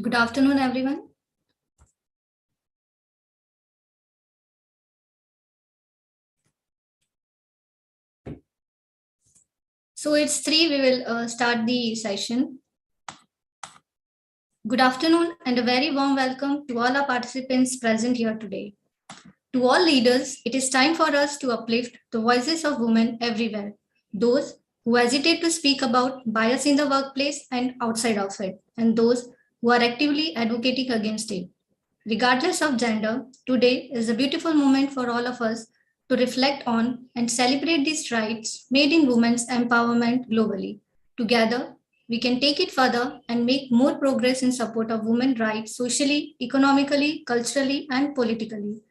Good afternoon, everyone. So it's 3, we will start the session. Good afternoon and a very warm welcome to all our participants present here today. To all leaders, it is time for us to uplift the voices of women everywhere, those who hesitate to speak about bias in the workplace and outside of it, and those who are actively advocating against it. Regardless of gender, today is a beautiful moment for all of us to reflect on and celebrate these strides made in women's empowerment globally. Together, we can take it further and make more progress in support of women's rights socially, economically, culturally, and politically.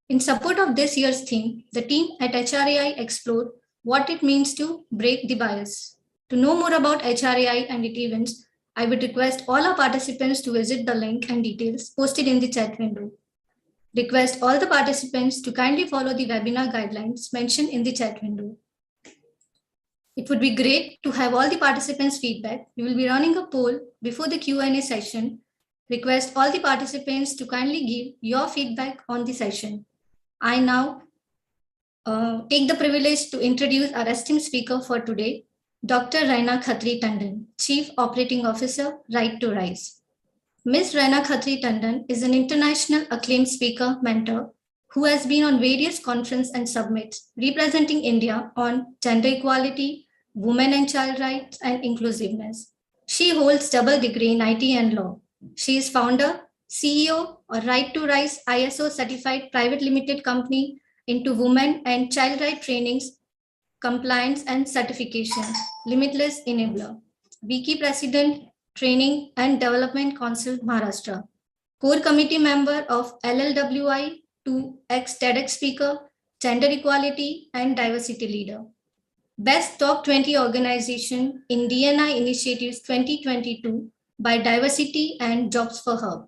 In support of this year's theme, the team at HRAI explored what it means to break the bias. To know more about HRAI and its events, I would request all our participants to visit the link and details posted in the chat window. Request all the participants to kindly follow the webinar guidelines mentioned in the chat window. It would be great to have all the participants' feedback. We will be running a poll before the Q&A session. Request all the participants to kindly give your feedback on the session. I now take the privilege to introduce our esteemed speaker for today, Dr. Renna Tandon, Chief Operating Officer, Right to Rise. Ms. Renna Tandon is an international acclaimed speaker mentor who has been on various conferences and summits representing India on gender equality, women and child rights, and inclusiveness. She holds double degree in IT and law. She is founder, CEO of Right to Rise ISO certified private limited company into women and child right trainings, compliance and certification, Limitless Enabler, Wiki President, Training and Development Council, Maharashtra, Core Committee member of LLWI, 2X TEDx speaker, Gender Equality and Diversity Leader. Best Top 20 Organization in DNI Initiatives 2022 by Diversity and Jobs for Her.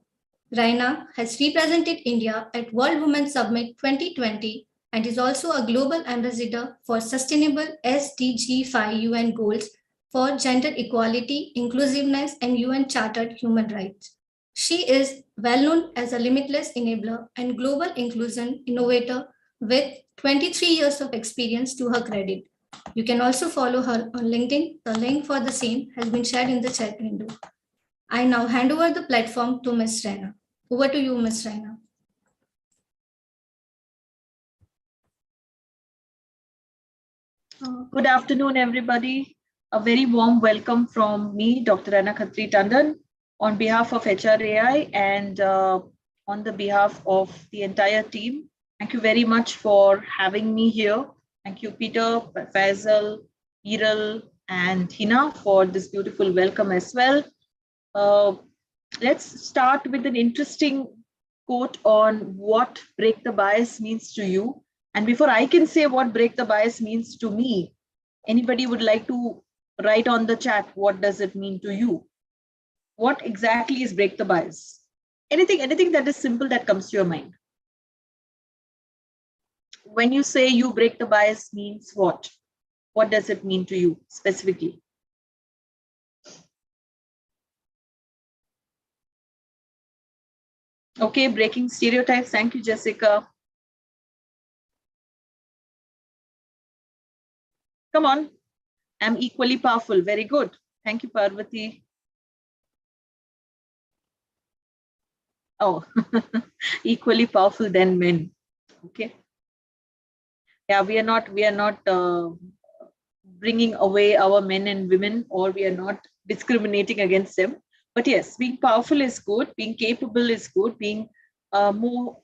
Raina has represented India at World Women Summit 2020 and is also a global ambassador for sustainable SDG 5 UN goals for gender equality, inclusiveness, and UN Chartered Human Rights. She is well known as a limitless enabler and global inclusion innovator with 23 years of experience to her credit. You can also follow her on LinkedIn. The link for the same has been shared in the chat window. I now hand over the platform to Ms. Renna. Over to you, Ms. Renna. Good afternoon, everybody. A very warm welcome from me, Dr. Renna Tandon, on behalf of HRAI and on the behalf of the entire team. Thank you very much for having me here. Thank you, Peter, Faisal, Hiral, and Hina for this beautiful welcome as well. Let's start with an interesting quote on what break the bias means to you. And before I can say what break the bias means to me, anybody would like to write on the chat, what does it mean to you? What exactly is break the bias? Anything that is simple that comes to your mind. When you say you break the bias means what? What does it mean to you specifically? Okay, breaking stereotypes. Thank you, Jessica. Come on. I'm equally powerful. Very good. Thank you, Parvati. Oh, equally powerful than men. Okay. Yeah, we are not bringing away our men and women, or we are not discriminating against them. But yes, being powerful is good. Being capable is good. Being more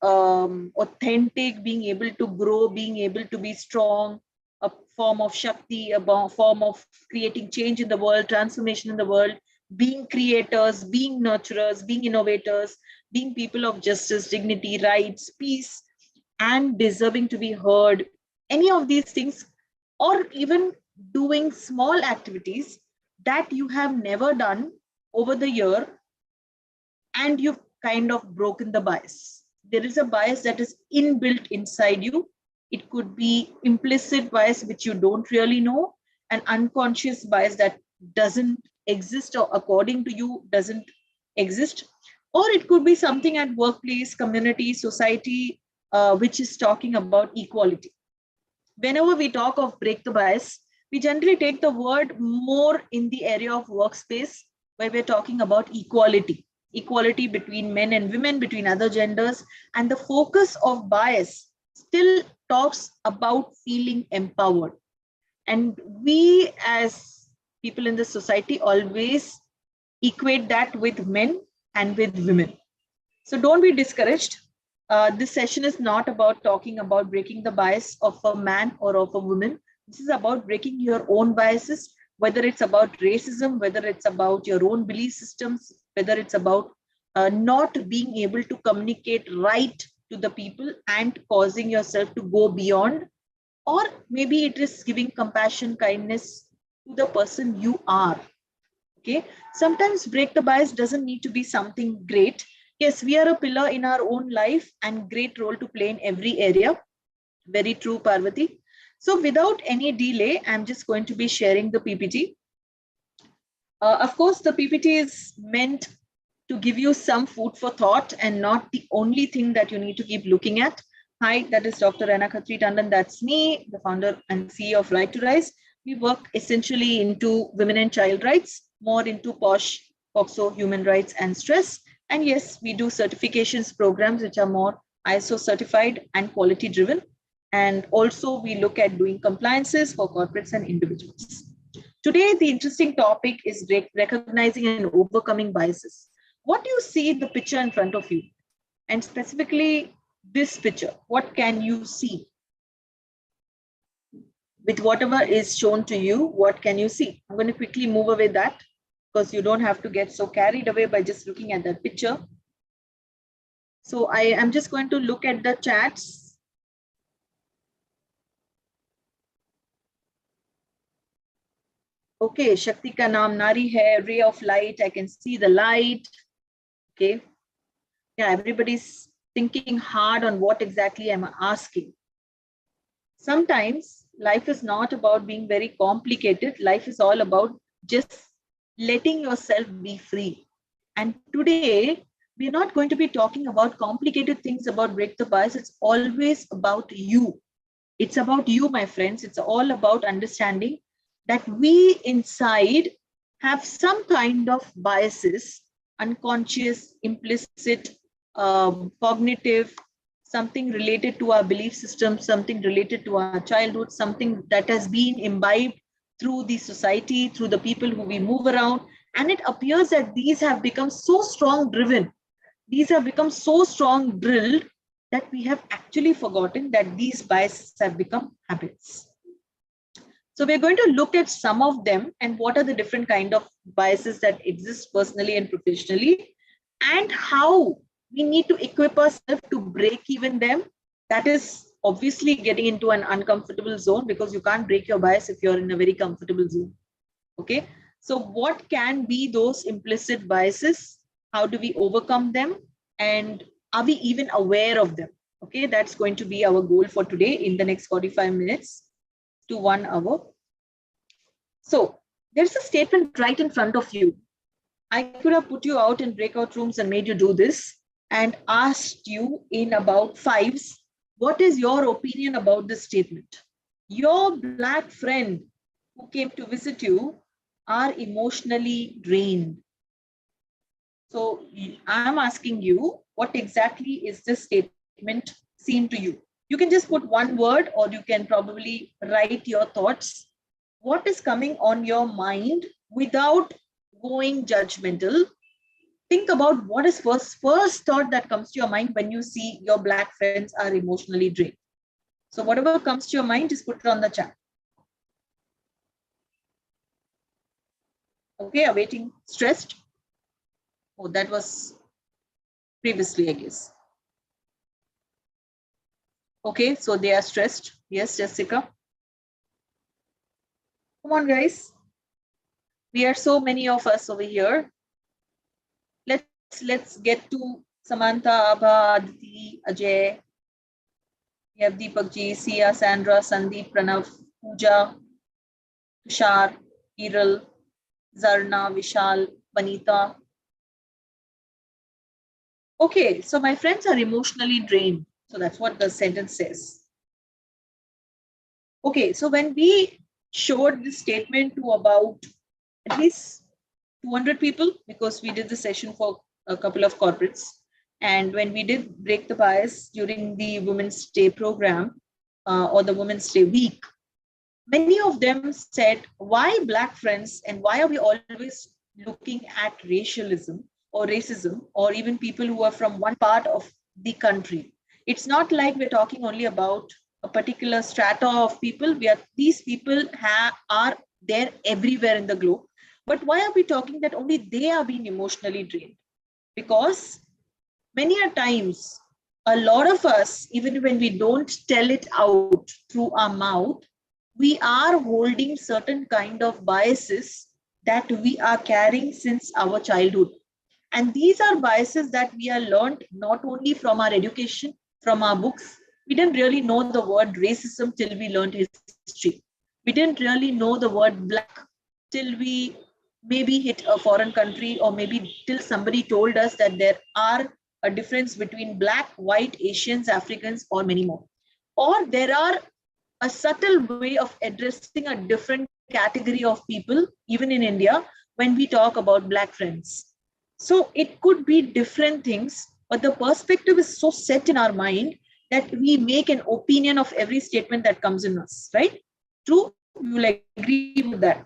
authentic, being able to grow, being able to be strong, a form of Shakti, a form of creating change in the world, transformation in the world, being creators, being nurturers, being innovators, being people of justice, dignity, rights, peace, and deserving to be heard. Any of these things, or even doing small activities that you have never done over the year and you've kind of broken the bias. There is a bias that is inbuilt inside you. It could be implicit bias, which you don't really know, an unconscious bias that doesn't exist or according to you doesn't exist. Or it could be something at workplace, community, society, which is talking about equality. Whenever we talk of break the bias, we generally take the word more in the area of workspace, where we're talking about equality between men and women, between other genders. And the focus of bias still talks about feeling empowered. And we as people in the society always equate that with men and with women. So don't be discouraged. This session is not about talking about breaking the bias of a man or of a woman. This is about breaking your own biases, whether it's about racism, whether it's about your own belief systems, whether it's about not being able to communicate right to the people and causing yourself to go beyond, or maybe it is giving compassion, kindness to the person you are. Okay, sometimes break the bias doesn't need to be something great. Yes, we are a pillar in our own life and great role to play in every area. Very true, Parvati. So without any delay, I'm just going to be sharing the PPT. Of course, the PPT is meant to give you some food for thought and not the only thing that you need to keep looking at. Hi, that is Dr. Renna Tandon. That's me, the founder and CEO of Right to Rise. We work essentially into women and child rights, more into POSH, POXO, human rights and stress. And yes, we do certifications programs which are more ISO certified and quality driven. And also we look at doing compliances for corporates and individuals. Today, the interesting topic is recognizing and overcoming biases. What do you see in the picture in front of you? And specifically this picture, what can you see? With whatever is shown to you, what can you see? I'm going to quickly move away that, because you don't have to get so carried away by just looking at that picture. So I am just going to look at the chats. Okay, Shakti ka naam Nari hai, ray of light. I can see the light. Okay. Yeah, everybody's thinking hard on what exactly I'm asking. Sometimes life is not about being very complicated. Life is all about just letting yourself be free. And today, we're not going to be talking about complicated things about break the bias. It's always about you. It's about you, my friends. It's all about understanding that we inside have some kind of biases, unconscious, implicit, cognitive, something related to our belief system, something related to our childhood, something that has been imbibed through the society, through the people who we move around. And it appears that these have become so strong driven, these have become so strong drilled, that we have actually forgotten that these biases have become habits. So we're going to look at some of them and what are the different kind of biases that exist personally and professionally, and how we need to equip ourselves to break even them. That is obviously getting into an uncomfortable zone, because you can't break your bias if you're in a very comfortable zone. Okay, so what can be those implicit biases? How do we overcome them? And are we even aware of them? Okay, that's going to be our goal for today in the next 45 minutes to 1 hour. So there's a statement right in front of you. I could have put you out in breakout rooms and made you do this and asked you in about fives, what is your opinion about this statement? Your black friend who came to visit you are emotionally drained. So I'm asking you, what exactly is this statement seem to you? You can just put one word, or you can probably write your thoughts. What is coming on your mind without going judgmental? Think about what is first thought that comes to your mind when you see your black friends are emotionally drained. So whatever comes to your mind, just put it on the chat. Okay, awaiting stressed. Oh, that was previously, I guess. Okay, so they are stressed. Yes, Jessica. Come on, guys. We are so many of us over here. Let's get to Samantha, Abha, Aditi, Ajay. We have Deepak ji, Sia, Sandra, Sandeep, Pranav, Pooja, Tushar, Kiral. Zarna, Vishal, Vanita. Okay, so my friends are emotionally drained. So that's what the sentence says. Okay, so when we showed this statement to about at least 200 people, because we did the session for a couple of corporates, and when we did break the bias during the Women's Day program or the Women's Day week, many of them said, why Black friends and why are we always looking at racialism or racism or even people who are from one part of the country? It's not like we're talking only about a particular strata of people. These people are there everywhere in the globe. But why are we talking that only they are being emotionally drained? Because many a times, a lot of us, even when we don't tell it out through our mouth, we are holding certain kind of biases that we are carrying since our childhood. And these are biases that we are learned not only from our education, from our books. We didn't really know the word racism till we learned history. We didn't really know the word black till we maybe hit a foreign country, or maybe till somebody told us that there are a difference between black, white, Asians, Africans, or many more. Or there are a subtle way of addressing a different category of people, even in India, when we talk about Black friends. So it could be different things, but the perspective is so set in our mind that we make an opinion of every statement that comes in us, right? True, you will agree with that.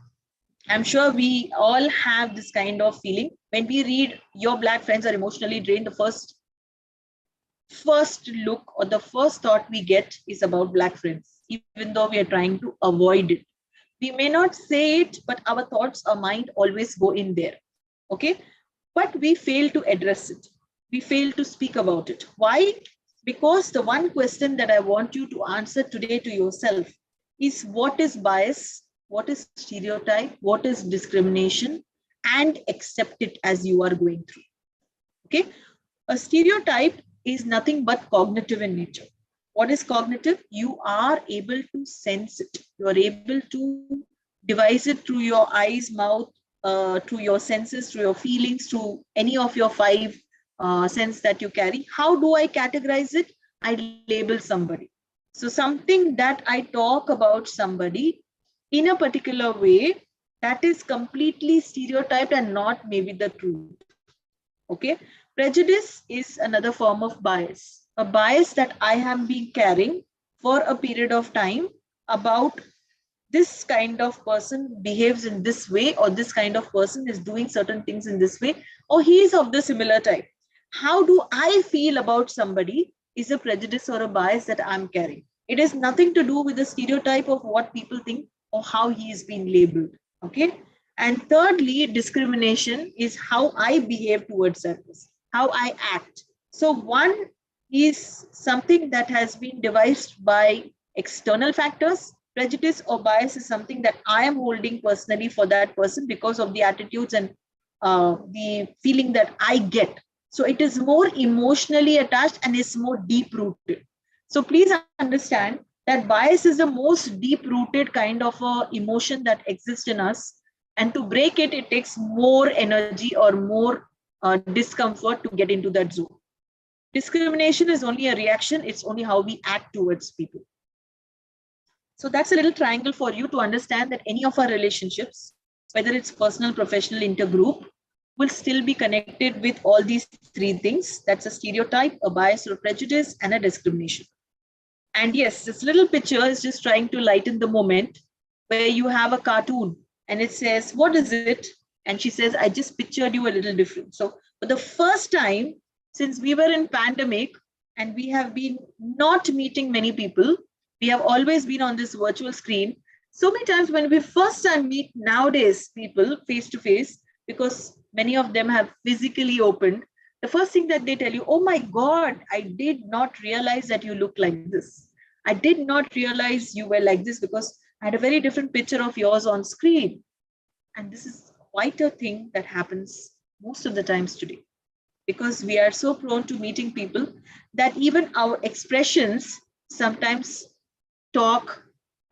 I'm sure we all have this kind of feeling. When we read your Black friends are emotionally drained, the first look or the first thought we get is about Black friends, even though we are trying to avoid it. We may not say it, but our thoughts, our mind always go in there. Okay. But we fail to address it. We fail to speak about it. Why? Because the one question that I want you to answer today to yourself is, what is bias? What is stereotype? What is discrimination? And accept it as you are going through. Okay. A stereotype is nothing but cognitive in nature. What is cognitive? You are able to sense it. You are able to devise it through your eyes, mouth, through your senses, through your feelings, through any of your five sense that you carry. How do I categorize it? I label somebody. So something that I talk about somebody in a particular way, that is completely stereotyped and not maybe the truth. Okay. Prejudice is another form of bias, a bias that I have been carrying for a period of time about this kind of person behaves in this way, or this kind of person is doing certain things in this way, or he is of the similar type. How do I feel about somebody is a prejudice or a bias that I'm carrying. It has nothing to do with the stereotype of what people think or how he is being labeled. Okay. And thirdly, discrimination is how I behave towards that person, how I act. So one is something that has been devised by external factors. Prejudice or bias is something that I am holding personally for that person because of the attitudes and the feeling that I get. So it is more emotionally attached and is more deep rooted. So please understand that bias is the most deep rooted kind of a emotion that exists in us. And to break it, it takes more energy or more discomfort to get into that zone. Discrimination is only a reaction. It's only how we act towards people. So that's a little triangle for you to understand that any of our relationships, whether it's personal, professional, intergroup, will still be connected with all these three things. That's a stereotype, a bias or prejudice, and a discrimination. And yes, this little picture is just trying to lighten the moment where you have a cartoon and it says, what is it? And she says, I just pictured you a little different. So for the first time since we were in pandemic and we have been not meeting many people, we have always been on this virtual screen. So many times when we first time meet nowadays people face to face, because many of them have physically opened, the first thing that they tell you, oh my God, I did not realize that you look like this. I did not realize you were like this because I had a very different picture of yours on screen. And this is quite a thing that happens most of the times today, because we are so prone to meeting people that even our expressions sometimes talk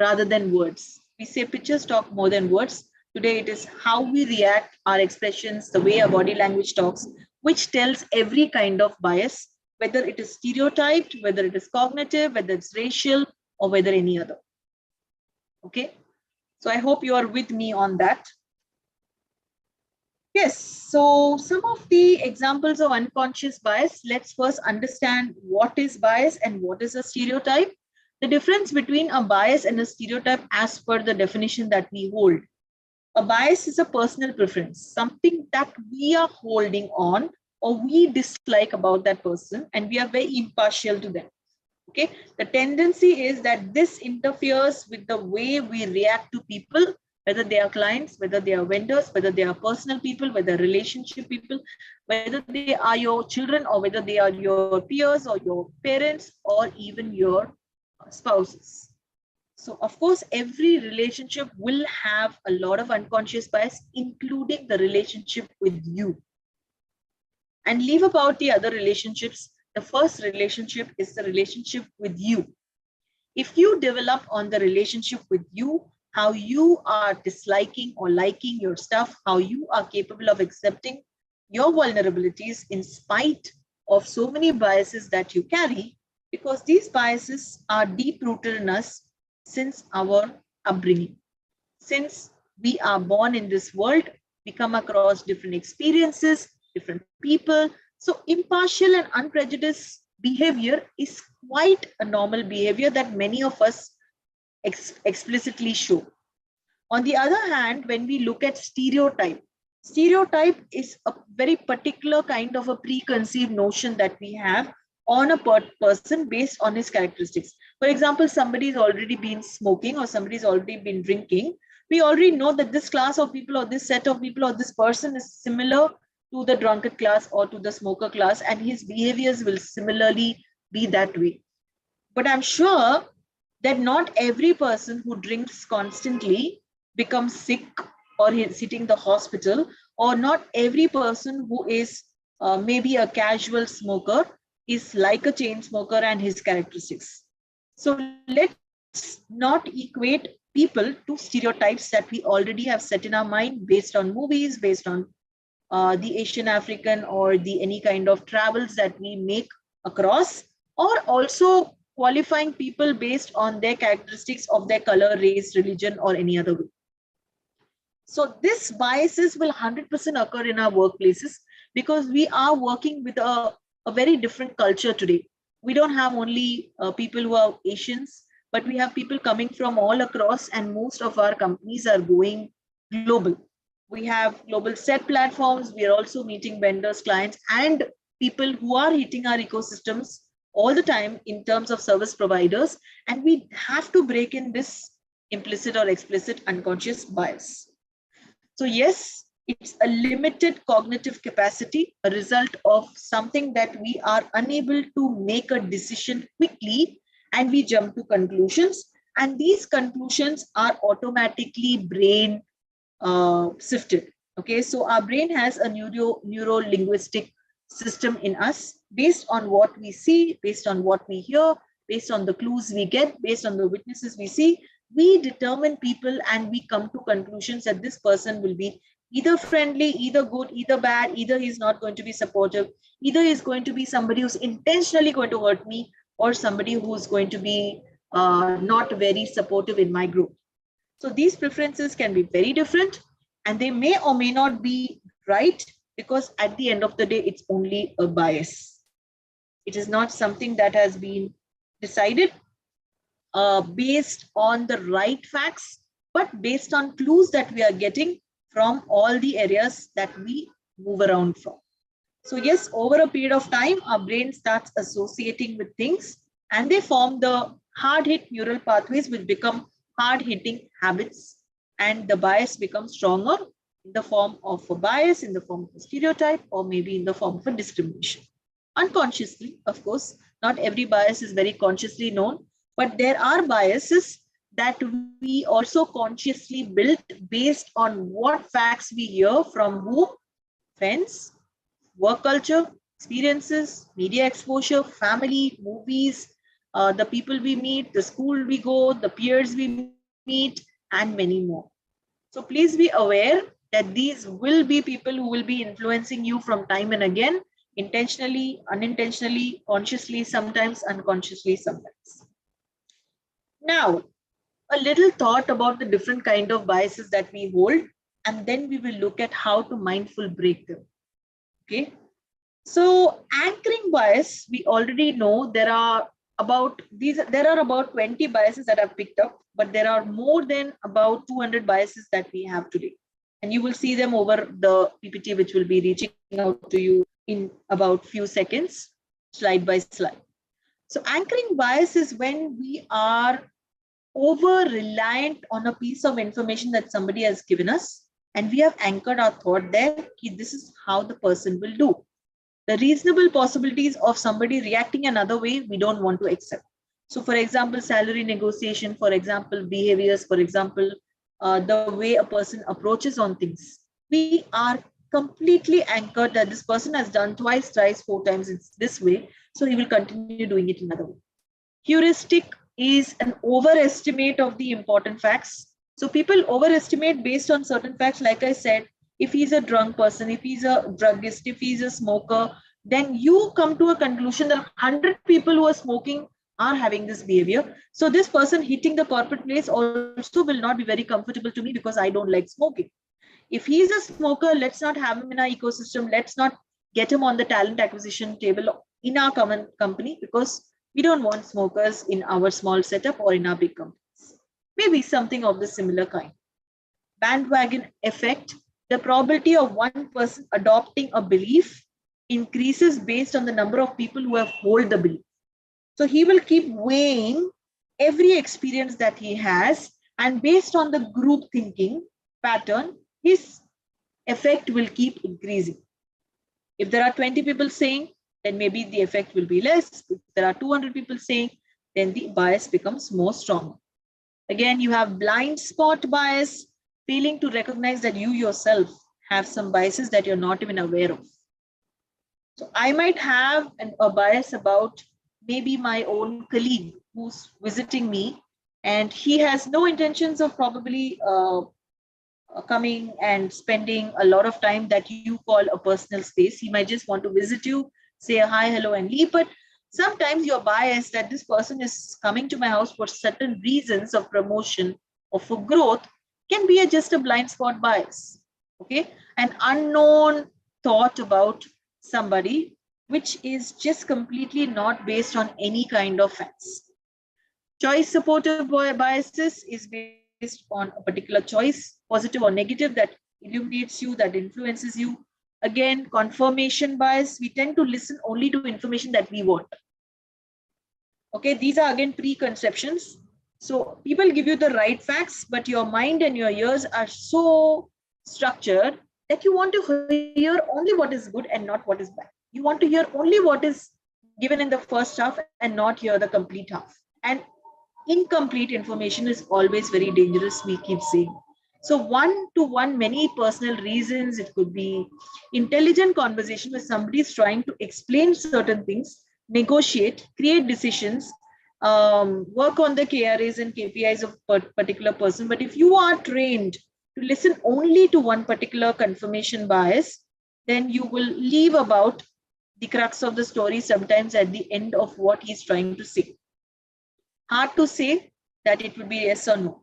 rather than words. We say pictures talk more than words. Today it is how we react, our expressions, the way our body language talks, which tells every kind of bias, whether it is stereotyped, whether it is cognitive, whether it's racial, or whether any other. Okay, so I hope you are with me on that. Yes, so some of the examples of unconscious bias, let's first understand what is bias and what is a stereotype. The difference between a bias and a stereotype as per the definition that we hold. A bias is a personal preference, something that we are holding on or we dislike about that person, and we are very impartial to them. Okay, the tendency is that this interferes with the way we react to people, whether they are clients, whether they are vendors, whether they are personal people, whether relationship people, whether they are your children, or whether they are your peers or your parents, or even your spouses. So of course, every relationship will have a lot of unconscious bias, including the relationship with you. And leave about the other relationships. The first relationship is the relationship with you. If you develop on the relationship with you, how you are disliking or liking your stuff, how you are capable of accepting your vulnerabilities in spite of so many biases that you carry, because these biases are deep rooted in us since our upbringing. Since we are born in this world, we come across different experiences, different people. So impartial and unprejudiced behavior is quite a normal behavior that many of us explicitly show. On the other hand, when we look at stereotype, stereotype is a very particular kind of a preconceived notion that we have on a person based on his characteristics. For example, somebody's already been smoking or somebody's already been drinking. We already know that this class of people or this set of people or this person is similar to the drunkard class or to the smoker class, and his behaviors will similarly be that way. But I'm sure that not every person who drinks constantly becomes sick or is hitting the hospital, or not every person who is maybe a casual smoker is like a chain smoker and his characteristics. So let's not equate people to stereotypes that we already have set in our mind based on movies, based on the Asian African or the any kind of travels that we make across, or also qualifying people based on their characteristics of their color, race, religion, or any other way. So this biases will 100% occur in our workplaces because we are working with a very different culture today. We don't have only people who are Asians, but we have people coming from all across, and most of our companies are going global. We have global set platforms. We are also meeting vendors, clients, and people who are hitting our ecosystems all the time in terms of service providers. And we have to break in this implicit or explicit unconscious bias. So yes, it's a limited cognitive capacity, a result of something that we are unable to make a decision quickly and we jump to conclusions. And these conclusions are automatically brain sifted. Okay, so our brain has a neuro-linguistic system in us based on what we see, based on what we hear, based on the clues we get, based on the witnesses we see. We determine people and we come to conclusions that this person will be either friendly, either good, either bad, either he's not going to be supportive, either he's going to be somebody who's intentionally going to hurt me, or somebody who's going to be not very supportive in my group. So these preferences can be very different, and they may or may not be right, because at the end of the day, it's only a bias. It is not something that has been decided based on the right facts, but based on clues that we are getting from all the areas that we move around from. So yes, over a period of time, our brain starts associating with things and they form the hard-hit neural pathways which become hard-hitting habits, and the bias becomes stronger in the form of a bias, in the form of a stereotype, or maybe in the form of a discrimination. Unconsciously, of course, not every bias is very consciously known, but there are biases that we also consciously built based on what facts we hear from whom? Friends, work culture, experiences, media exposure, family, movies, the people we meet, the school we go, the peers we meet, and many more. So please be aware that these will be people who will be influencing you from time and again, intentionally, unintentionally, consciously, sometimes unconsciously, sometimes. Now, a little thought about the different kind of biases that we hold, and then we will look at how to mindful break them. Okay. So anchoring bias, we already know there are about 20 biases that I've picked up, but there are more than about 200 biases that we have today. And you will see them over the PPT, which will be reaching out to you in about few seconds, slide by slide. So anchoring bias is when we are over reliant on a piece of information that somebody has given us, and we have anchored our thought there. This is how the person will do. The reasonable possibilities of somebody reacting another way, we don't want to accept. So for example, salary negotiation, for example, behaviors, for example, the way a person approaches on things, we are completely anchored that this person has done twice, thrice, 4 times in this way, so he will continue doing it another way. Heuristic is an overestimate of the important facts. So people overestimate based on certain facts. Like I said, if he's a drunk person, if he's a druggist, if he's a smoker, then you come to a conclusion that 100 people who are smoking are having this behavior. So this person hitting the corporate place also will not be very comfortable to me because I don't like smoking. If he's a smoker, let's not have him in our ecosystem. Let's not get him on the talent acquisition table in our common company, because we don't want smokers in our small setup or in our big companies. Maybe something of the similar kind. Bandwagon effect. The probability of one person adopting a belief increases based on the number of people who have hold the belief. So he will keep weighing every experience that he has, and based on the group thinking pattern, his effect will keep increasing. If there are 20 people saying, then maybe the effect will be less. If there are 200 people saying, then the bias becomes more strong. Again, you have blind spot bias, failing to recognize that you yourself have some biases that you're not even aware of. So I might have a bias about maybe my own colleague who's visiting me, and he has no intentions of probably coming and spending a lot of time that you call a personal space. He might just want to visit you, say a hi, hello, and leave. But sometimes you're biased that this person is coming to my house for certain reasons of promotion or for growth, can be just a blind spot bias. Okay, an unknown thought about somebody, which is just completely not based on any kind of facts. Choice supportive biases is based on a particular choice, positive or negative, that illuminates you, that influences you. Again, confirmation bias, we tend to listen only to information that we want. Okay, these are again preconceptions. So people give you the right facts, but your mind and your ears are so structured that you want to hear only what is good and not what is bad. You want to hear only what is given in the first half and not hear the complete half. And incomplete information is always very dangerous, we keep saying. So one-to-one, many personal reasons, it could be intelligent conversation where somebody is trying to explain certain things, negotiate, create decisions, work on the KRAs and KPIs of a particular person. But if you are trained to listen only to one particular confirmation bias, then you will leave about the crux of the story sometimes at the end of what he's trying to say. Hard to say that it would be yes or no.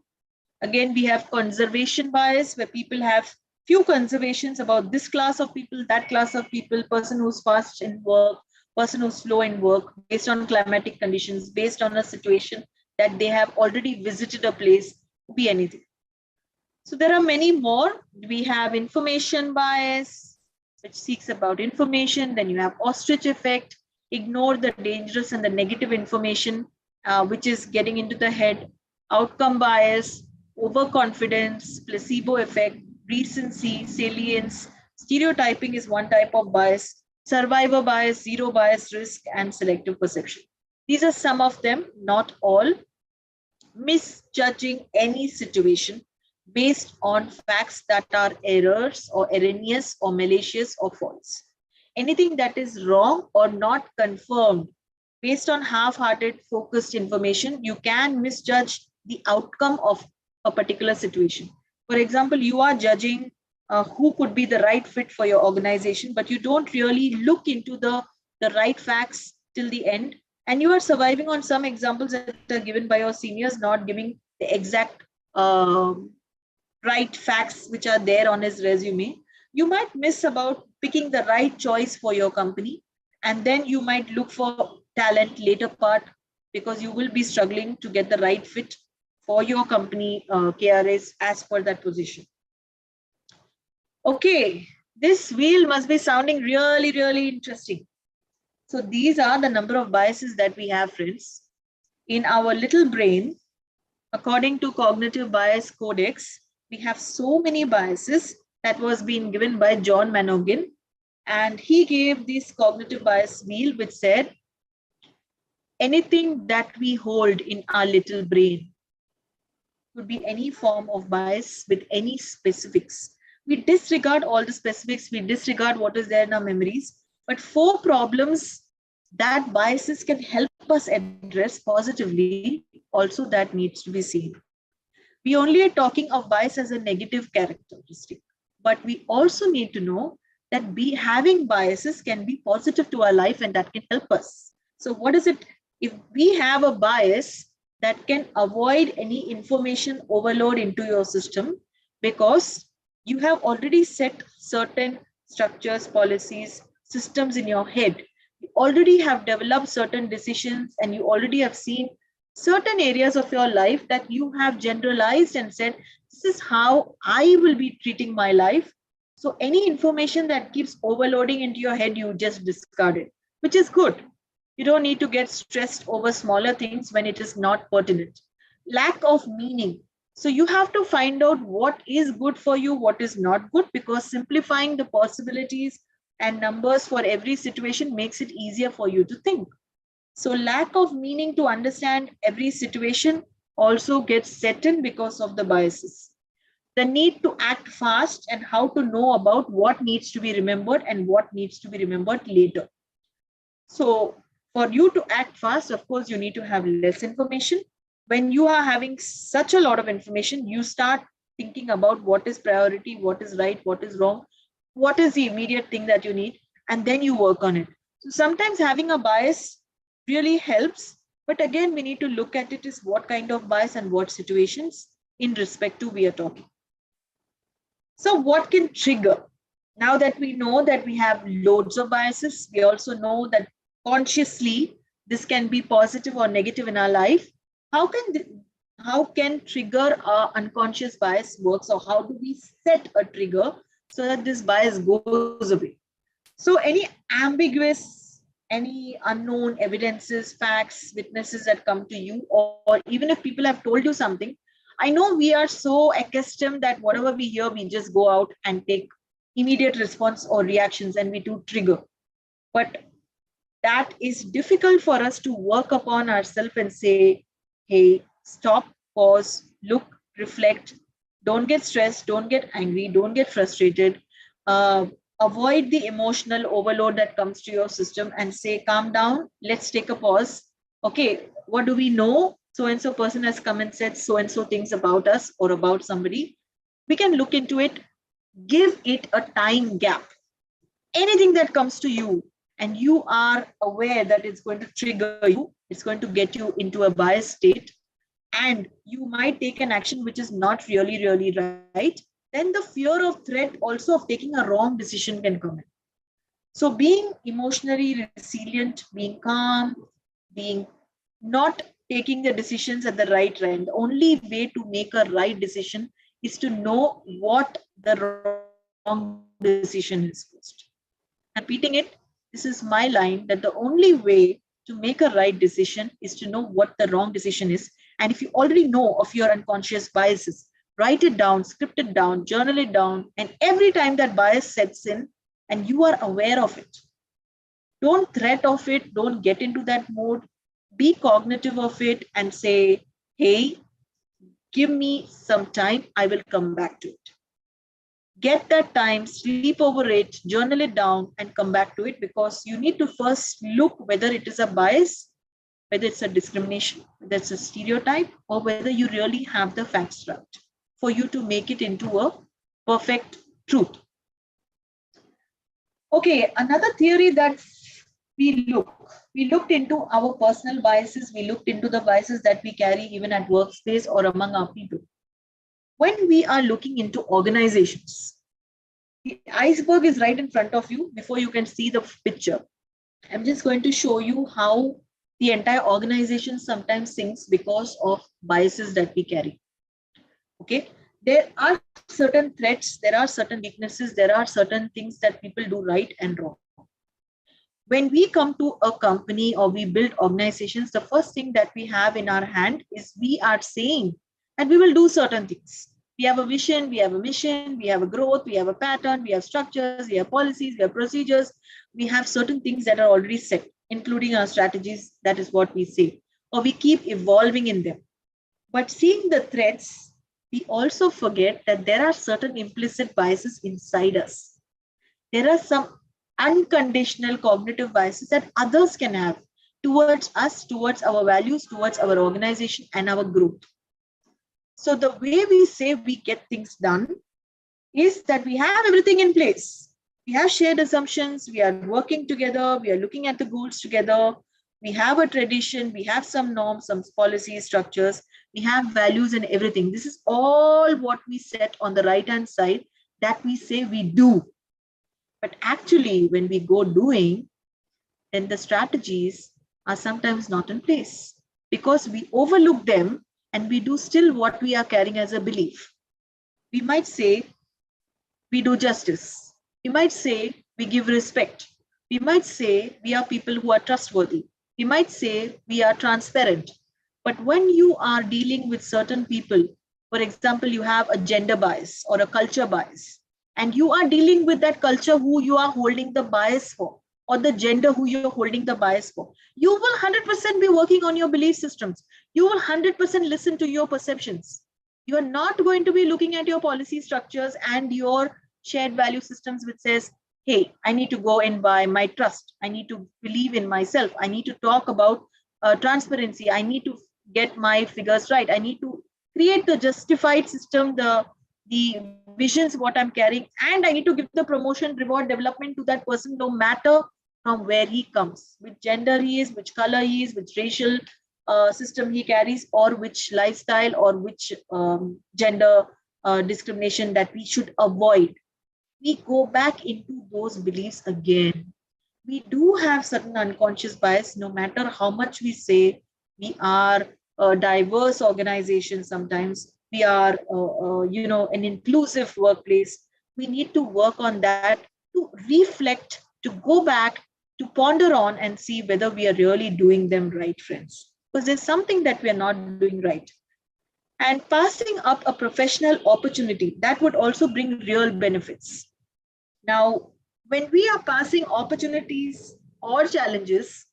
Again, we have conservation bias, where people have few conservations about this class of people, that class of people, person who's fast in work, person who's slow in work, based on climatic conditions, based on a situation that they have already visited a place, be anything. So there are many more. We have information bias, which seeks about information. Then you have ostrich effect, ignore the dangerous and the negative information, which is getting into the head. Outcome bias, overconfidence, placebo effect, recency, salience. Stereotyping is one type of bias. Survivor bias, zero bias risk, and selective perception. These are some of them, not all. Misjudging any situation based on facts that are errors or erroneous or malicious or false. Anything that is wrong or not confirmed based on half-hearted focused information, you can misjudge the outcome of a particular situation. For example, you are judging who could be the right fit for your organization, but you don't really look into the right facts till the end. And you are surviving on some examples that are given by your seniors, not giving the exact right facts which are there on his resume. You might miss about picking the right choice for your company. And then you might look for talent later part, because you will be struggling to get the right fit for your company KRAs as per that position. Okay, this wheel must be sounding really, really interesting. So these are the number of biases that we have, friends. In our little brain, according to Cognitive Bias Codex, we have so many biases that was being given by John Manogan. And he gave this cognitive bias wheel, which said, anything that we hold in our little brain could be any form of bias with any specifics. We disregard all the specifics, we disregard what is there in our memories, but 4 problems that biases can help us address positively, also that needs to be seen. We only are talking of bias as a negative characteristic, but we also need to know that having biases can be positive to our life and that can help us. So what is it? If we have a bias, that can avoid any information overload into your system, because you have already set certain structures, policies, systems in your head. You already have developed certain decisions, and you already have seen certain areas of your life that you have generalized and said, this is how I will be treating my life. So any information that keeps overloading into your head, you just discard it, which is good. You don't need to get stressed over smaller things when it is not pertinent. Lack of meaning. So you have to find out what is good for you, what is not good, because simplifying the possibilities and numbers for every situation makes it easier for you to think. So lack of meaning to understand every situation also gets set in because of the biases. The need to act fast and how to know about what needs to be remembered and what needs to be remembered later. So for you to act fast, of course, you need to have less information. When you are having such a lot of information, you start thinking about what is priority, what is right, what is wrong, what is the immediate thing that you need, and then you work on it. So sometimes having a bias really helps, but again, we need to look at it as what kind of bias and what situations in respect to we are talking. So what can trigger? Now that we know that we have loads of biases, we also know that consciously this can be positive or negative in our life. How can trigger our unconscious bias works, or how do we set a trigger so that this bias goes away? So any ambiguous, any unknown evidences, facts, witnesses that come to you, or even if people have told you something, I know we are so accustomed that whatever we hear, we just go out and take immediate response or reactions and we do trigger. But that is difficult for us to work upon ourselves and say, hey, stop, pause, look, reflect, don't get stressed, don't get angry, don't get frustrated. Avoid the emotional overload that comes to your system and say, calm down, let's take a pause. Okay, what do we know? So and so person has come and said so and so things about us or about somebody. We can look into it, give it a time gap. Anything that comes to you and you are aware that it's going to trigger you, it's going to get you into a biased state, and you might take an action which is not really, really right, then the fear of threat also of taking a wrong decision can come in. So being emotionally resilient, being calm, being not taking the decisions at the right time, the only way to make a right decision is to know what the wrong decision is first. I'm repeating it. This is my line that the only way to make a right decision is to know what the wrong decision is. And if you already know of your unconscious biases, write it down, script it down, journal it down. And every time that bias sets in and you are aware of it, don't threat of it, don't get into that mode. Be cognitive of it and say, hey, give me some time, I will come back to it. Get that time, sleep over it, journal it down, and come back to it, because you need to first look whether it is a bias, whether it's a discrimination, whether it's a stereotype, or whether you really have the facts right. for you to make it into a perfect truth. Okay, another theory that we looked into our personal biases, we looked into the biases that we carry even at workspace or among our people. When we are looking into organizations, the iceberg is right in front of you before you can see the picture. I'm just going to show you how the entire organization sometimes sinks because of biases that we carry. Okay, there are certain threats, there are certain weaknesses, there are certain things that people do right and wrong. When we come to a company or we build organizations, the first thing that we have in our hand is we are saying that we will do certain things. We have a vision, we have a mission, we have a growth, we have a pattern, we have structures, we have policies, we have procedures, we have certain things that are already set, including our strategies. That is what we say, or we keep evolving in them. But seeing the threats, we also forget that there are certain implicit biases inside us. There are some unconditional cognitive biases that others can have towards us, towards our values, towards our organization and our growth. So the way we say we get things done is that we have everything in place. We have shared assumptions, we are working together, we are looking at the goals together, we have a tradition, we have some norms, some policies, structures, we have values and everything. This is all what we set on the right-hand side that we say we do. But actually, when we go doing, then the strategies are sometimes not in place because we overlook them and we do still what we are carrying as a belief. We might say we do justice. We might say we give respect. We might say we are people who are trustworthy. We might say we are transparent. But when you are dealing with certain people, for example, you have a gender bias or a culture bias, and you are dealing with that culture who you are holding the bias for, or the gender who you're holding the bias for, you will 100% be working on your belief systems. You will 100% listen to your perceptions. You are not going to be looking at your policy structures and your shared value systems, which says, hey, I need to go in by my trust. I need to believe in myself. I need to talk about transparency. I need to get my figures right. I need to create the justified system, the visions, what I'm carrying, and I need to give the promotion, reward, development to that person, no matter from where he comes, which gender he is, which color he is, which racial system he carries, or which lifestyle or which gender discrimination that we should avoid. We go back into those beliefs again. We do have certain unconscious bias, no matter how much we say we are a diverse organization. Sometimes we are, an inclusive workplace. We need to work on that, to reflect, to go back, to ponder on and see whether we are really doing them right, friends. Because there's something that we are not doing right. And passing up a professional opportunity, that would also bring real benefits. Now, when we are passing opportunities or challenges,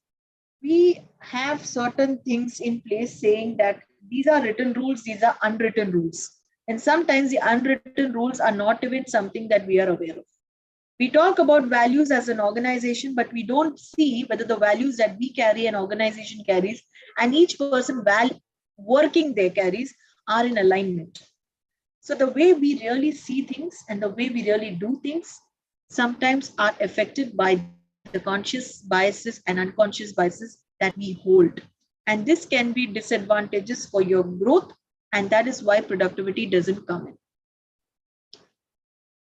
we have certain things in place saying that these are written rules, these are unwritten rules. And sometimes the unwritten rules are not even something that we are aware of. We talk about values as an organization, but we don't see whether the values that we carry, an organization carries, and each person working there carries are in alignment. So the way we really see things and the way we really do things sometimes are affected by the conscious biases and unconscious biases that we hold. And this can be disadvantageous for your growth, and that is why productivity doesn't come in.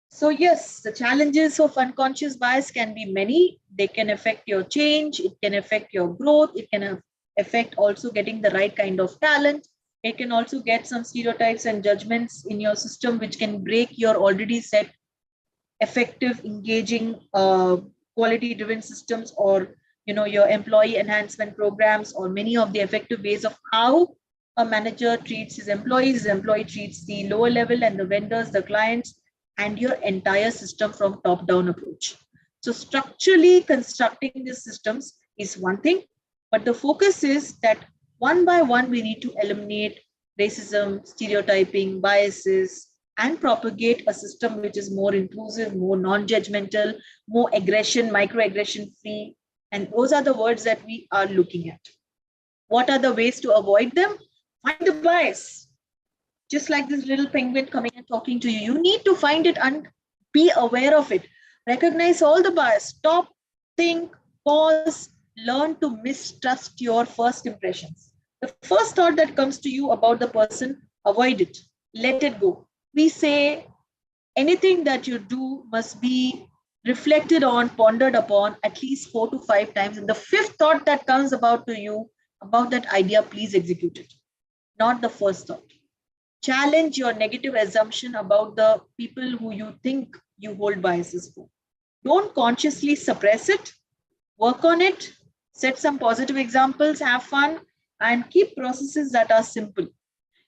So yes, the challenges of unconscious bias can be many. They can affect your change, it can affect your growth, it can affect also getting the right kind of talent. It can also get some stereotypes and judgments in your system, which can break your already set effective, engaging, quality-driven systems, or your employee enhancement programs, or many of the effective ways of how a manager treats his employees, his employee treats the lower level and the vendors, the clients, and your entire system from top-down approach. So structurally constructing these systems is one thing, but the focus is that one by one we need to eliminate racism, stereotyping, biases, and propagate a system which is more inclusive, more non-judgmental, more aggression, microaggression free. And those are the words that we are looking at. What are the ways to avoid them? Find the bias. Just like this little penguin coming and talking to you. You need to find it and be aware of it. Recognize all the bias. Stop, think, pause, learn to mistrust your first impressions. The first thought that comes to you about the person, avoid it. Let it go. We say anything that you do must be reflected on, pondered upon at least 4 to 5 times. And the fifth thought that comes about to you about that idea, please execute it. Not the first thought. Challenge your negative assumption about the people who you think you hold biases for. Don't consciously suppress it. Work on it. Set some positive examples. Have fun. And keep processes that are simple.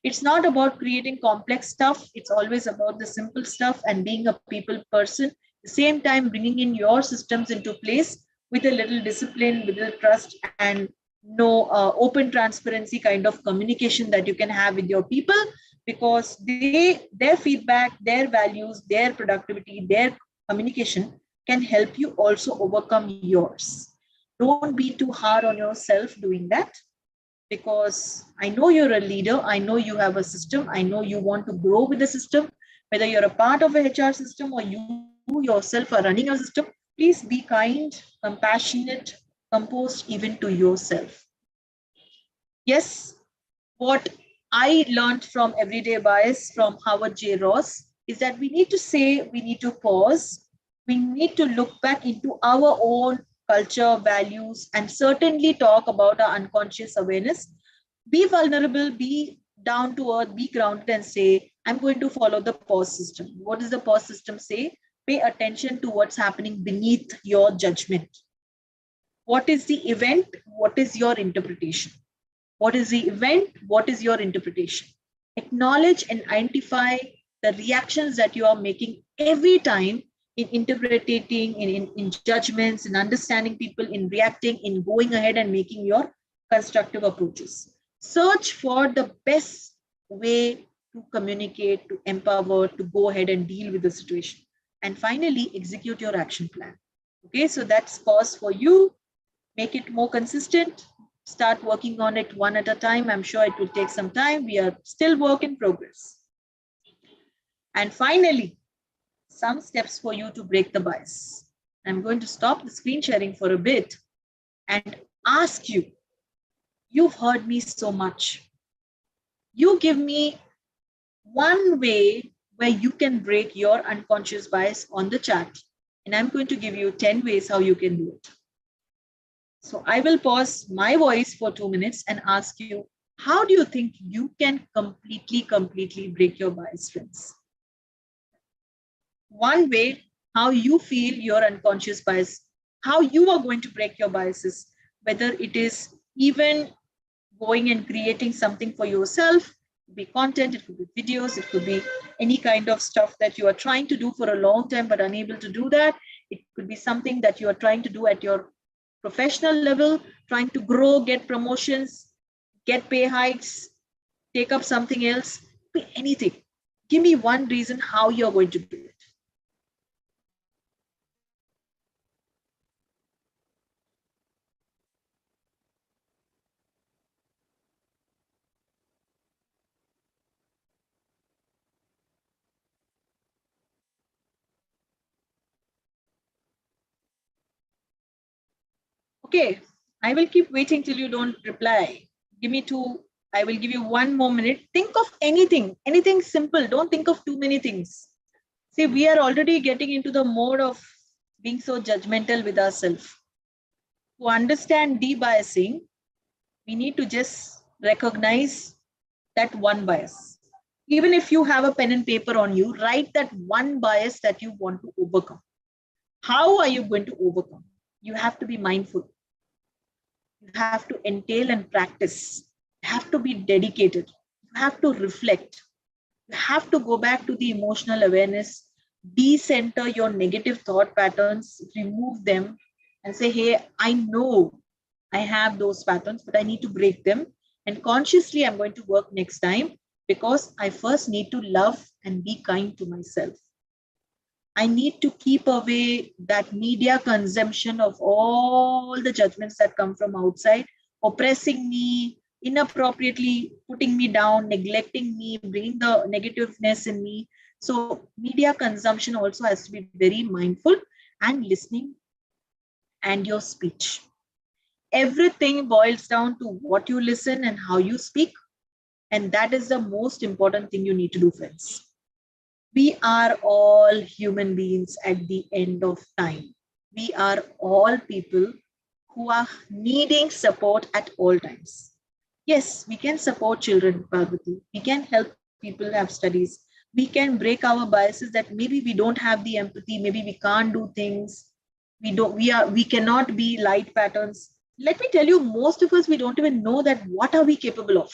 It's not about creating complex stuff. It's always about the simple stuff and being a people person. At the same time, bringing in your systems into place with a little discipline, with a little trust, and no open transparency kind of communication that you can have with your people, because their feedback, their values, their productivity, their communication can help you also overcome yours. Don't be too hard on yourself doing that, because I know you're a leader. I know you have a system. I know you want to grow with the system. Whether you're a part of a HR system or you yourself are running a system, please be kind, compassionate, composed even to yourself. Yes, what I learned from Everyday Bias from Howard J. Ross is that we need to say, we need to pause, we need to look back into our own culture, values, and certainly talk about our unconscious awareness. Be vulnerable, be down to earth, be grounded, and say, I'm going to follow the pause system. What does the pause system say? Pay attention to what's happening beneath your judgment. What is the event? What is your interpretation? What is the event? What is your interpretation? Acknowledge and identify the reactions that you are making every time in interpreting, in judgments, in understanding people, in reacting, in going ahead and making your constructive approaches. Search for the best way to communicate, to empower, to go ahead and deal with the situation. And finally, execute your action plan. Okay, so that's pause for you. Make it more consistent. Start working on it one at a time. I'm sure it will take some time. We are still work in progress. And finally, some steps for you to break the bias. I'm going to stop the screen sharing for a bit and ask you, you've heard me so much. You give me one way where you can break your unconscious bias on the chat. And I'm going to give you 10 ways how you can do it. So I will pause my voice for 2 minutes and ask you, how do you think you can completely break your bias, friends? One way, how you feel your unconscious bias, how you are going to break your biases, whether it is even going and creating something for yourself, it could be content, it could be videos, it could be any kind of stuff that you are trying to do for a long time but unable to do that. It could be something that you are trying to do at your professional level, trying to grow, get promotions, get pay hikes, take up something else, be anything. Give me one reason how you're going to do it. Okay, I will keep waiting till you don't reply. Give me two, I will give you 1 more minute. Think of anything simple. Don't think of too many things. See, we are already getting into the mode of being so judgmental with ourselves. To understand debiasing, we need to just recognize that one bias. Even if you have a pen and paper on you, write that one bias that you want to overcome. How are you going to overcome? You have to be mindful. You have to entail and practice. You have to be dedicated. You have to reflect. You have to go back to the emotional awareness, decenter your negative thought patterns, remove them, and say, hey, I know I have those patterns, but I need to break them. And consciously, I'm going to work next time because I first need to love and be kind to myself. I need to keep away that media consumption of all the judgments that come from outside, oppressing me, inappropriately putting me down, neglecting me, bringing the negativeness in me. So media consumption also has to be very mindful, and listening and your speech. Everything boils down to what you listen and how you speak. And that is the most important thing you need to do, friends. We are all human beings at the end of time. We are all people who are needing support at all times. Yes, we can support children, Parvati. We can help people have studies. We can break our biases that maybe we don't have the empathy, maybe we can't do things. We cannot be light patterns. Let me tell you, most of us, we don't even know that what are we capable of.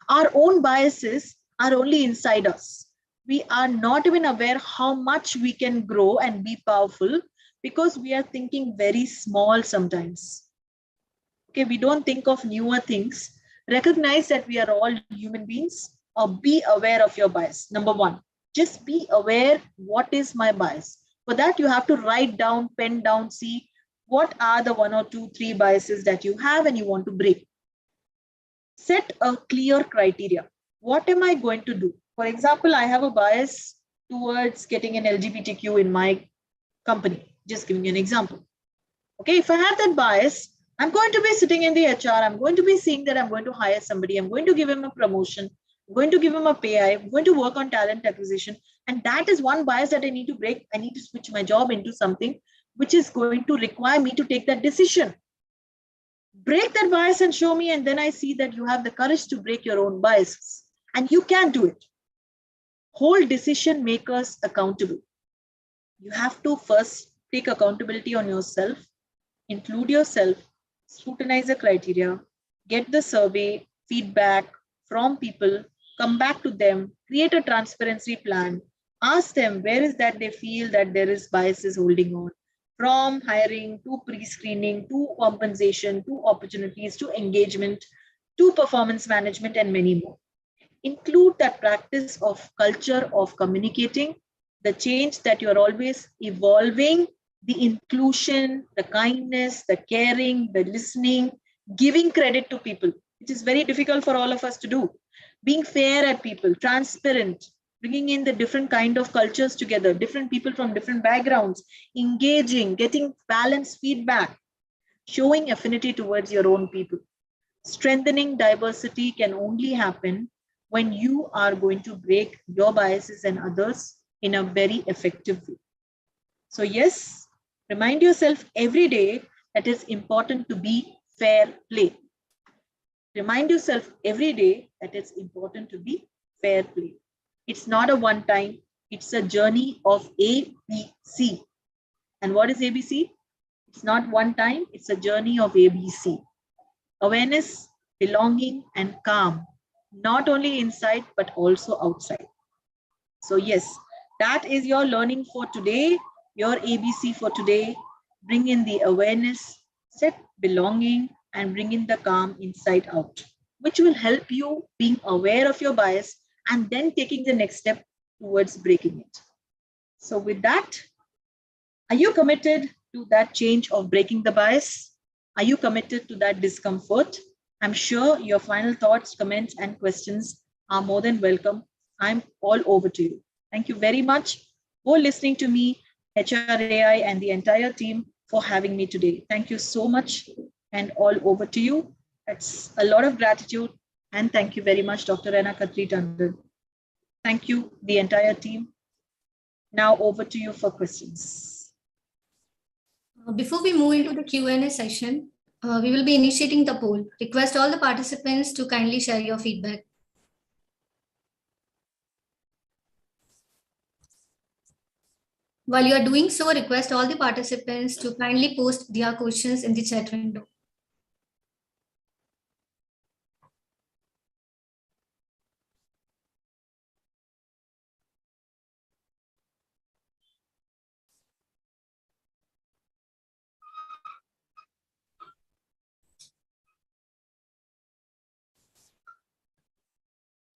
Our own biases are only inside us. We are not even aware how much we can grow and be powerful because we are thinking very small sometimes. Okay, we don't think of newer things. Recognize that we are all human beings, or be aware of your bias. Number one, just be aware, what is my bias? For that, you have to write down, pen down, see what are the one or two, three biases that you have and you want to break. Set a clear criteria. What am I going to do? For example, I have a bias towards getting an LGBTQ in my company. Just giving you an example. Okay, if I have that bias, I'm going to be sitting in the HR, I'm going to be seeing that I'm going to hire somebody, I'm going to give him a promotion, I'm going to give him a pay, I'm going to work on talent acquisition. And that is one bias that I need to break. I need to switch my job into something which is going to require me to take that decision. Break that bias and show me, and then I see that you have the courage to break your own biases. And you can do it. Hold decision makers accountable. You have to first take accountability on yourself, include yourself, scrutinize the criteria, get the survey, feedback from people, come back to them, create a transparency plan, ask them where is that they feel that there is biases holding on, from hiring to pre-screening to compensation to opportunities to engagement to performance management and many more. Include that practice of culture of communicating, the change that you're always evolving, the inclusion, the kindness, the caring, the listening, giving credit to people, which is very difficult for all of us to do. Being fair at people, transparent, bringing in the different kind of cultures together, different people from different backgrounds, engaging, getting balanced feedback, showing affinity towards your own people. Strengthening diversity can only happen when you are going to break your biases and others in a very effective way. So yes, remind yourself every day that it's important to be fair play. Remind yourself every day that it's important to be fair play. It's not a one time, it's a journey of ABC. And what is ABC? It's not one time, it's a journey of ABC. Awareness, belonging, and calm, not only inside, but also outside. So yes, that is your learning for today, your ABC for today. Bring in the awareness, set belonging, and bring in the calm inside out, which will help you being aware of your bias and then taking the next step towards breaking it. So with that, are you committed to that change of breaking the bias? Are you committed to that discomfort? I'm sure your final thoughts, comments, and questions are more than welcome. I'm all over to you. Thank you very much for listening to me, HRAI, and the entire team for having me today. Thank you so much, and all over to you. That's a lot of gratitude. And thank you very much, Dr. Renna Khatri Tandon. Thank you, the entire team. Now over to you for questions. Before we move into the Q&A session, we will be initiating the poll. Request all the participants to kindly share your feedback. While you are doing so, request all the participants to kindly post their questions in the chat window.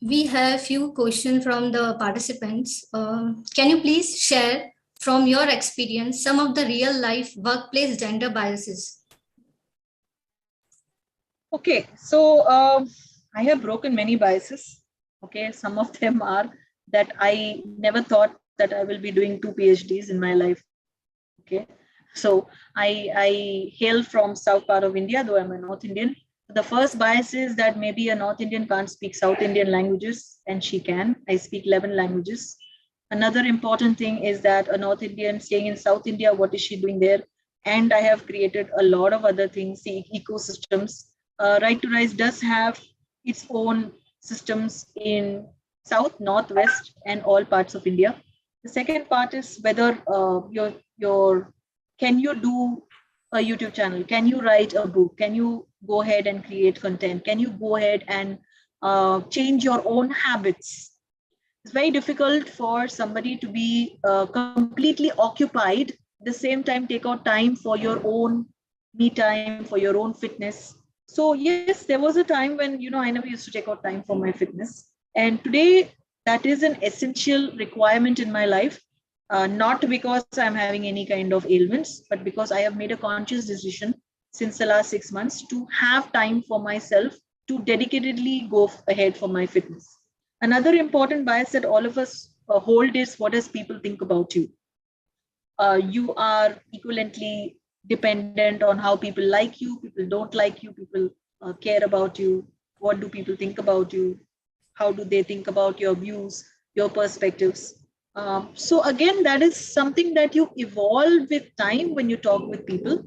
We have few questions from the participants. Can you please share from your experience some of the real life workplace gender biases? Okay, so I have broken many biases. Okay, some of them are that I never thought that I will be doing 2 PhDs in my life. Okay, so I hail from south part of India, though I'm a North Indian. The first bias is that maybe a North Indian can't speak South Indian languages, and she can. I speak 11 languages. Another important thing is that a North Indian staying in South India, what is she doing there? And I have created a lot of other things, the ecosystems. Right to Rise does have its own systems in South, North, West, and all parts of India. The second part is whether your can you do a YouTube channel? Can you write a book? Can you go ahead and create content? Can you go ahead and change your own habits? It's very difficult for somebody to be completely occupied, at the same time take out time for your own me time, for your own fitness. So yes, there was a time when I never used to take out time for my fitness, and today that is an essential requirement in my life. Not because I'm having any kind of ailments, but because I have made a conscious decision since the last 6 months to have time for myself, to dedicatedly go ahead for my fitness. Another important bias that all of us hold is, what does people think about you? You are equivalently dependent on how people like you, people don't like you, people care about you. What do people think about you? How do they think about your views, your perspectives? So again, that is something that you evolve with time when you talk with people.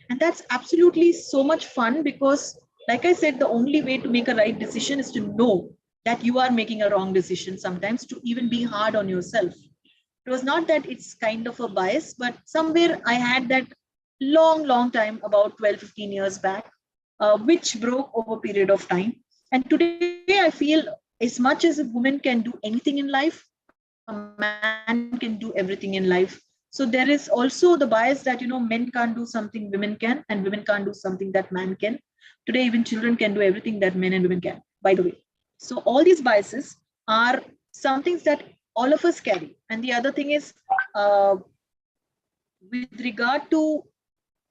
And that's absolutely so much fun because, like I said, the only way to make a right decision is to know that you are making a wrong decision sometimes, to even be hard on yourself. It was not that it's kind of a bias, but somewhere I had that long time, about 12, 15 years back, which broke over a period of time. And today I feel, as much as a woman can do anything in life, a man can do everything in life. So there is also the bias that, men can't do something women can, and women can't do something that man can. Today, even children can do everything that men and women can, by the way. So all these biases are some things that all of us carry. And the other thing is, uh, with regard to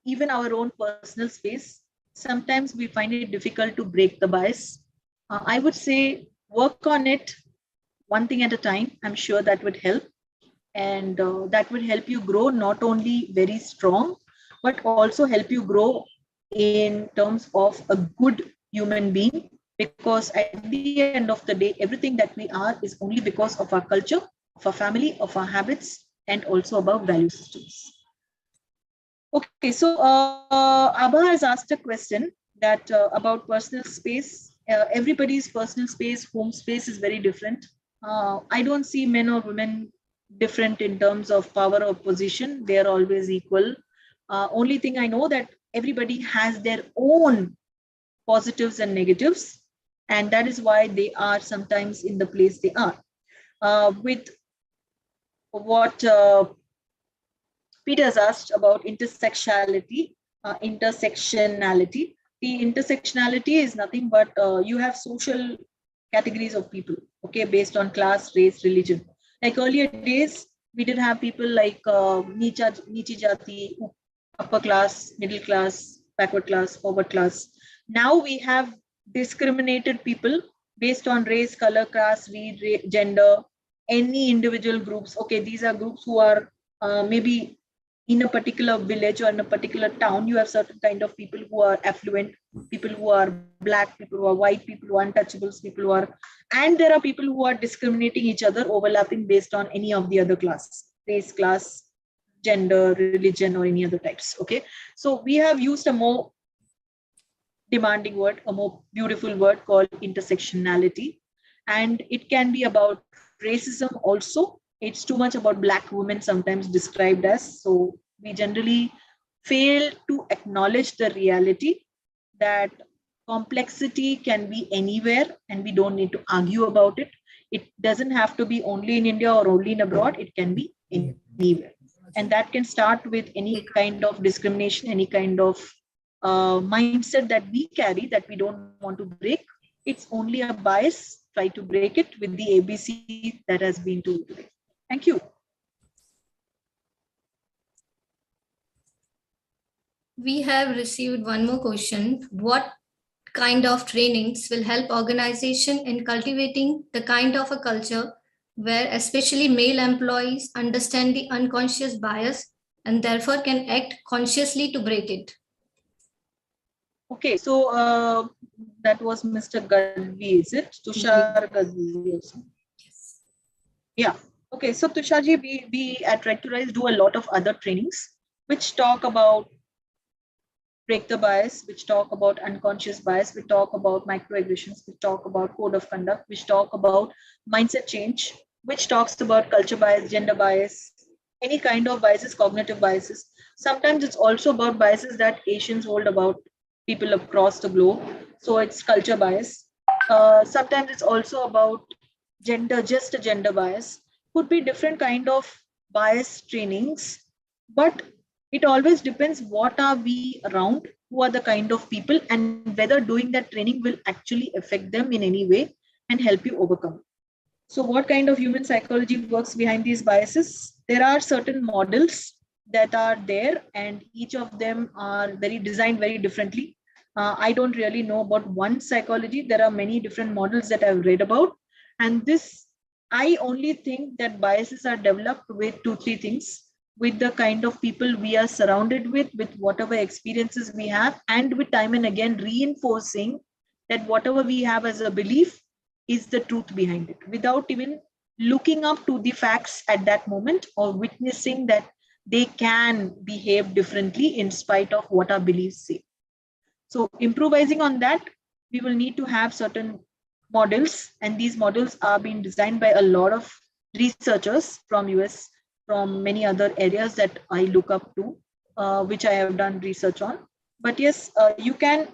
even our own personal space, sometimes we find it difficult to break the bias. I would say work on it one thing at a time. I'm sure that would help. And that would help you grow not only very strong, but also help you grow in terms of a good human being. Because at the end of the day, everything that we are is only because of our culture, of our family, of our habits, and also of our value systems. Okay, so Abha has asked a question that about personal space. Everybody's personal space, home space is very different. I don't see men or women different in terms of power or position. They are always equal. Only thing I know that everybody has their own positives and negatives, and that is why they are sometimes in the place they are. With what Peter has asked about intersectionality. The intersectionality is nothing but you have social categories of people, okay, based on class, race, religion. Like earlier days, we did have people like Nichi Jati, upper class, middle class, backward class, forward class. Now we have discriminated people based on race, color, caste, creed, gender, any individual groups. Okay, these are groups who are maybe in a particular village or in a particular town. You have certain kind of people who are affluent, people who are black, people who are white, people who are untouchables, people who are, and there are people who are discriminating each other, overlapping based on any of the other classes, race, class, gender, religion, or any other types. Okay, so we have used a more demanding word, a more beautiful word called intersectionality. And it can be about racism also. It's too much about Black women sometimes described as. So we generally fail to acknowledge the reality that complexity can be anywhere and we don't need to argue about it. It doesn't have to be only in India or only in abroad, it can be anywhere. And that can start with any kind of discrimination, any kind of mindset that we carry that we don't want to break. It's only a bias. Try to break it with the ABC that has been told today. Thank you. We have received one more question. What kind of trainings will help organization in cultivating the kind of a culture where especially male employees understand the unconscious bias and therefore can act consciously to break it. Okay, so that was Mr. Gadvi, is it? Tushar Gadvi also. Yeah. Okay, so Tusharji, we at Right to Rise do a lot of other trainings which talk about break the bias, which talk about unconscious bias, we talk about microaggressions, we talk about code of conduct, which talk about mindset change, which talks about culture bias, gender bias, any kind of biases, cognitive biases. Sometimes it's also about biases that Asians hold about people across the globe. So it's culture bias. Sometimes it's also about gender, just a gender bias. Could be different kind of bias trainings, but it always depends what are we around, who are the kind of people, and whether doing that training will actually affect them in any way and help you overcome. So what kind of human psychology works behind these biases? There are certain models that are there, and each of them are very designed very differently. I don't really know about one psychology. There are many different models that I've read about, and this, I only think that biases are developed with two, three things: with the kind of people we are surrounded with whatever experiences we have, and with time and again reinforcing that whatever we have as a belief is the truth behind it, without even looking up to the facts at that moment or witnessing that they can behave differently in spite of what our beliefs say. So improvising on that, we will need to have certain models, and these models are being designed by a lot of researchers from US, from many other areas that I look up to, which I have done research on. But yes, you can,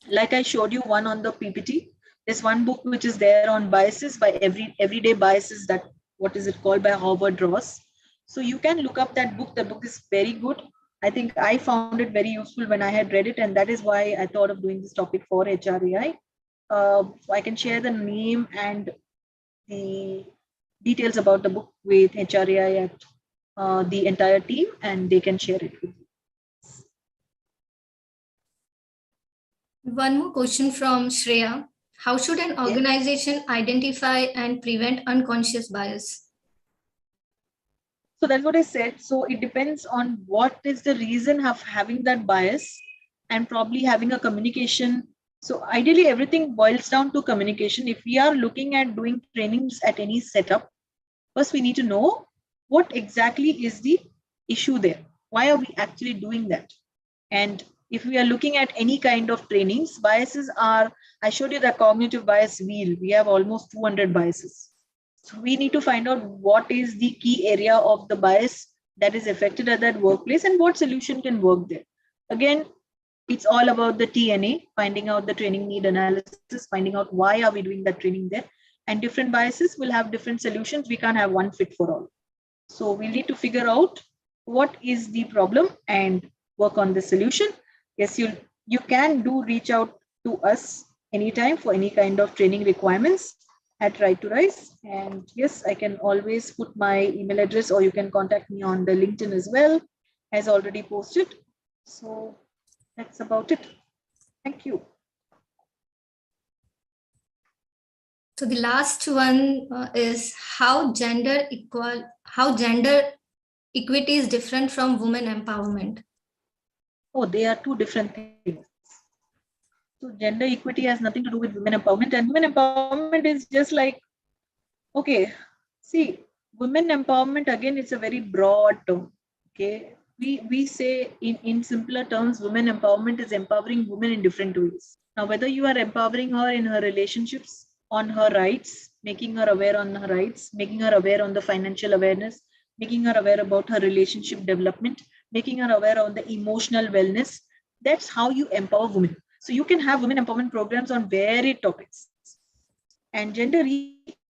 like I showed you one on the PPT. There's one book which is there on biases by everyday biases, that what is it called, by Howard Ross. So you can look up that book. The book is very good. I think I found it very useful when I had read it, and that is why I thought of doing this topic for HRAI. I can share the name and the details about the book with HRAI at the entire team, and they can share it with you. One more question from Shreya. How should an organization identify and prevent unconscious bias? So that's what I said. So it depends on what is the reason of having that bias, and probably having a communication. So ideally, everything boils down to communication. If we are looking at doing trainings at any setup, first we need to know what exactly is the issue there. Why are we actually doing that? And if we are looking at any kind of trainings, biases are, I showed you the cognitive bias wheel. We have almost 200 biases. So we need to find out what is the key area of the bias that is affected at that workplace and what solution can work there. Again, it's all about the TNA, finding out the training need analysis, finding out why are we doing that training there. And different biases will have different solutions. We can't have one fit for all. So we need to figure out what is the problem and work on the solution. Yes, you can do reach out to us anytime for any kind of training requirements at Right to Rise. And yes, I can always put my email address, or you can contact me on the LinkedIn as well, as already posted. So that's about it. Thank you. So the last one is how gender equity is different from women empowerment. Oh, they are two different things. So gender equity has nothing to do with women empowerment, and women empowerment is just like, okay, see, women empowerment, again, it's a very broad term. Okay, we say in simpler terms, women empowerment is empowering women in different ways. Now, whether you are empowering her in her relationships, on her rights, making her aware on her rights, making her aware on the financial awareness, making her aware about her relationship development, making her aware on the emotional wellness, that's how you empower women. So you can have women empowerment programs on varied topics. And gender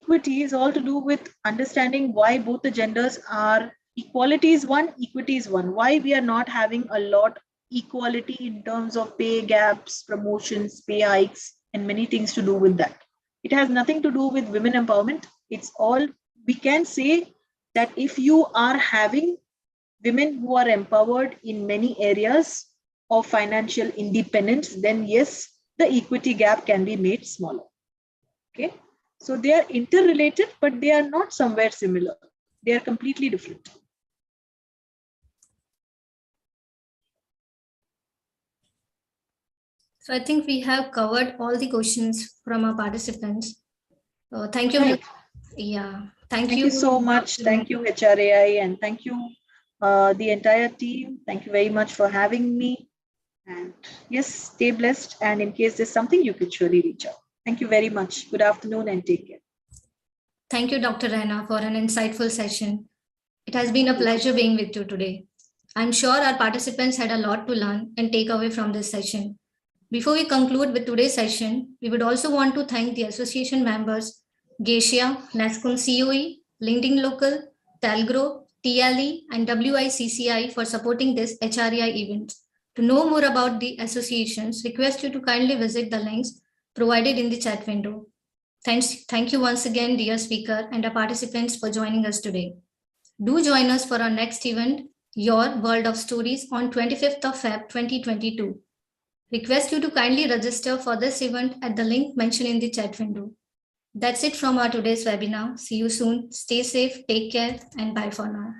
equity is all to do with understanding why both the genders are, equality is one, equity is one. Why we are not having a lot equality in terms of pay gaps, promotions, pay hikes, and many things to do with that. It has nothing to do with women empowerment. It's all, we can say that if you are having women who are empowered in many areas of financial independence, then yes, the equity gap can be made smaller. Okay, so they are interrelated, but they are not somewhere similar. They are completely different. So I think we have covered all the questions from our participants. Thank you. Right. Yeah. Thank you so much. Thank you, HRAI, and thank you, the entire team. Thank you very much for having me. And yes, stay blessed. And in case there's something, you could surely reach out. Thank you very much. Good afternoon and take care. Thank you, Dr. Renna, for an insightful session. It has been a pleasure being with you today. I'm sure our participants had a lot to learn and take away from this session. Before we conclude with today's session, we would also want to thank the association members Geisha, NASCOM COE, LinkedIn Local, Talgro, TLE, and WICCI for supporting this HREI event. To know more about the associations, request you to kindly visit the links provided in the chat window. Thank you once again, dear speaker, and our participants for joining us today. Do join us for our next event, Your World of Stories, on 25th of Feb 2022. Request you to kindly register for this event at the link mentioned in the chat window. That's it from our today's webinar. See you soon. Stay safe, take care, and bye for now.